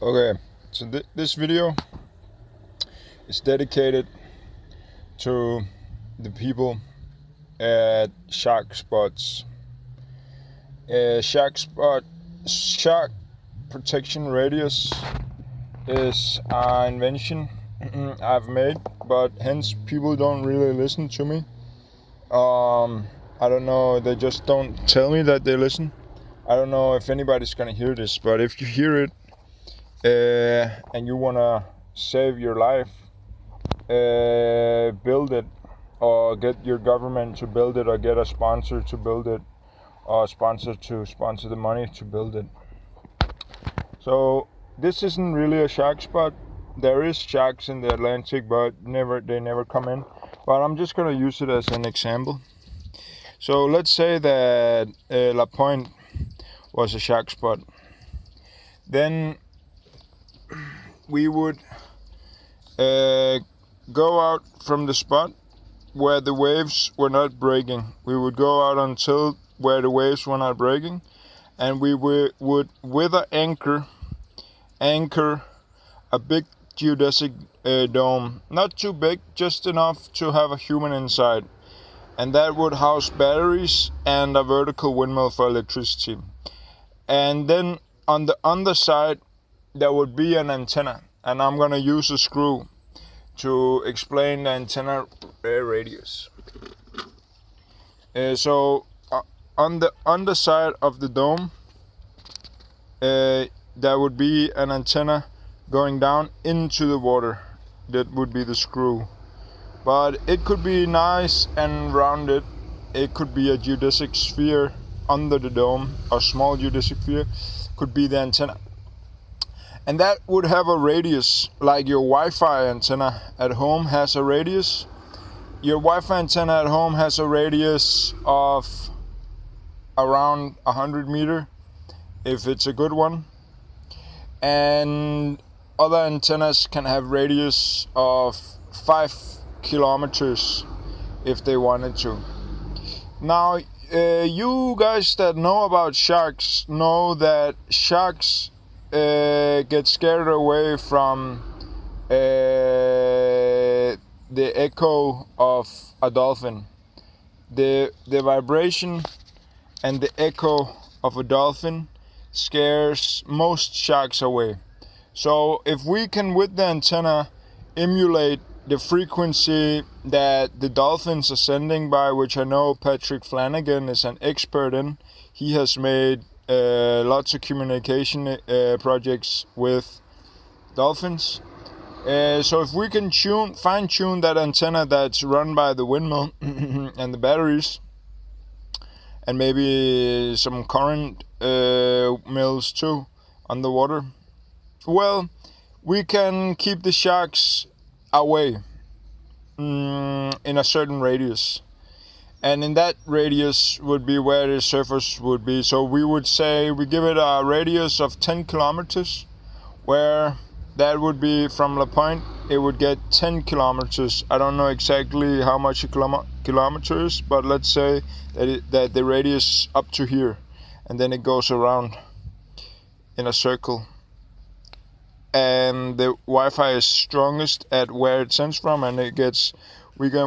Okay, so this video is dedicated to the people at shark spots. Shark protection radius is an invention I've made, but hence people don't really listen to me. I don't know, they just don't tell me that they listen. I don't know if anybody's gonna hear this, but if you hear it and you wanna save your life, build it, or get your government to build it, or get a sponsor to build it, or sponsor the money to build it. So this isn't really a shark spot. There is sharks in the Atlantic, but they never come in. But I'm just gonna use it as an example. So let's say that La Pointe was a shark spot. Then we would go out from the spot where the waves were not breaking. We would go out until where the waves were not breaking, and we would with an anchor a big geodesic dome, not too big, just enough to have a human inside, and that would house batteries and a vertical windmill for electricity. And then on the underside there would be an antenna, and I'm gonna use a screw to explain the antenna radius. So on the underside of the dome there would be an antenna going down into the water. That would be the screw, but it could be nice and rounded. It could be a geodesic sphere under the dome. A small geodesic sphere could be the antenna, and that would have a radius like your Wi-Fi antenna at home has a radius. Your Wi-Fi antenna at home has a radius of around 100 meters if it's a good one, and other antennas can have radius of 5 kilometers if they wanted to. Now you guys that know about sharks know that sharks get scared away from the echo of a dolphin. The vibration and the echo of a dolphin scares most sharks away. So if we can, with the antenna, emulate the frequency that the dolphins are sending by, which I know Patrick Flanagan is an expert in. He has made lots of communication projects with dolphins. So if we can fine-tune that antenna that's run by the windmill and the batteries, and maybe some current mills too on the water, well, we can keep the sharks away in a certain radius. And in that radius would be where the surface would be. So we would say we give it a radius of 10 kilometers, where that would be from La Pointe. It would get 10 kilometers. I don't know exactly how much a kilometer is, but let's say that the radius up to here, and then it goes around in a circle. And the Wi-Fi is strongest at where it sends from, and it gets weaker,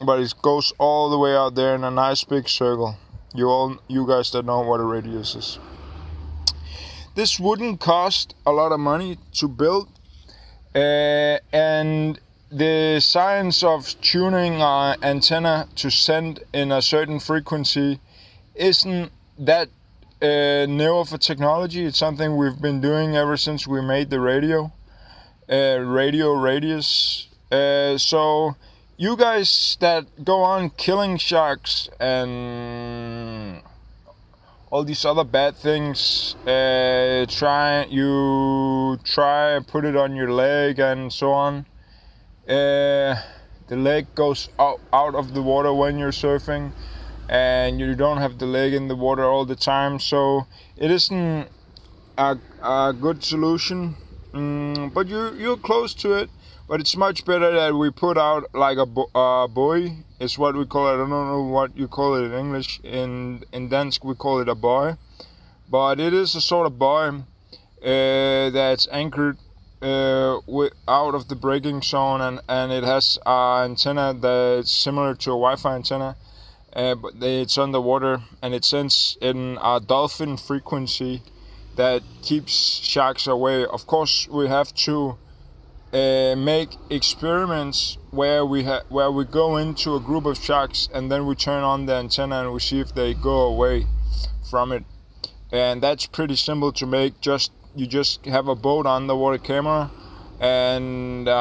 but it goes all the way out there in a nice big circle. You guys that know what a radius is. This wouldn't cost a lot of money to build, and the science of tuning an antenna to send in a certain frequency isn't that new of a technology. It's something we've been doing ever since we made the radio radius. So you guys that go on killing sharks and all these other bad things, try put it on your leg and so on. The leg goes out of the water when you're surfing, and you don't have the leg in the water all the time, so it isn't a good solution. But you're close to it. But it's much better that we put out like a buoy, is what we call it. I don't know what you call it in English. In Dansk we call it a buoy. But it is a sort of buoy that's anchored out of the braking zone, and it has an antenna that's similar to a Wi-Fi antenna, but it's underwater, and it sends in a dolphin frequency that keeps sharks away. Of course, we have to make experiments where we go into a group of sharks, and then we turn on the antenna and we see if they go away from it. And that's pretty simple to make. You just have a boat underwater camera and the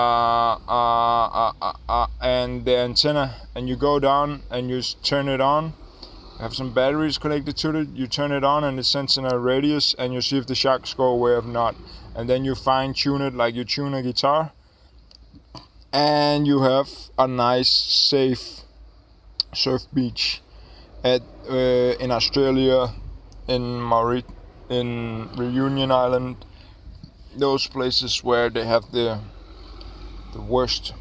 antenna, and you go down and you turn it on. Have some batteries connected to it. You turn it on and it sends in a radius, and you see if the sharks go away or not. And then you fine tune it like you tune a guitar, and you have a nice, safe surf beach in Australia, in Reunion Island, those places where they have the worst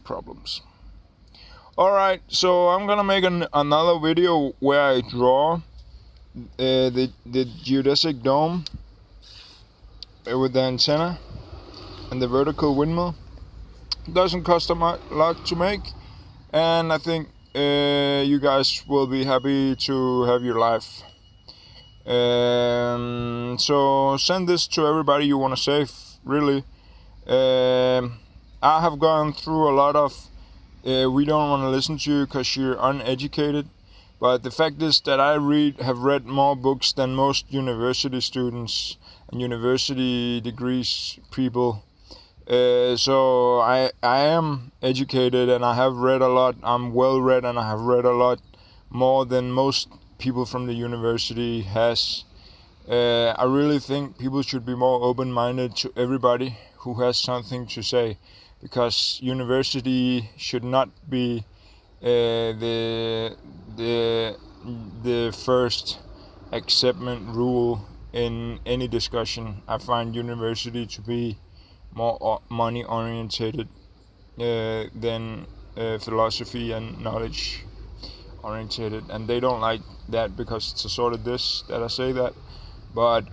problems. Alright, so I'm gonna make another video where I draw the geodesic dome with the antenna and the vertical windmill. It doesn't cost a lot to make, and I think you guys will be happy to have your life. So send this to everybody you want to save, really. I have gone through a lot of we don't want to listen to you because you're uneducated, but the fact is that I have read more books than most university students and university degrees people. So I am educated, and I have read a lot. I'm well read, and I have read a lot more than most people from the university has. I really think people should be more open-minded to everybody who has something to say, because university should not be the first acceptance rule in any discussion. I find university to be more money orientated than philosophy and knowledge orientated, and they don't like that because it's a sort of this that I say that. But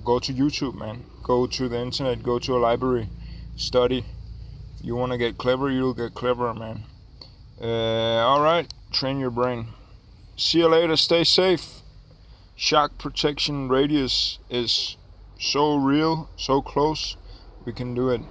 go to YouTube, man. Go to the internet. Go to a library. Study. If you want to get clever, you'll get clever, man. Alright, train your brain. See you later. Stay safe. Shark protection radius is so real, so close. We can do it.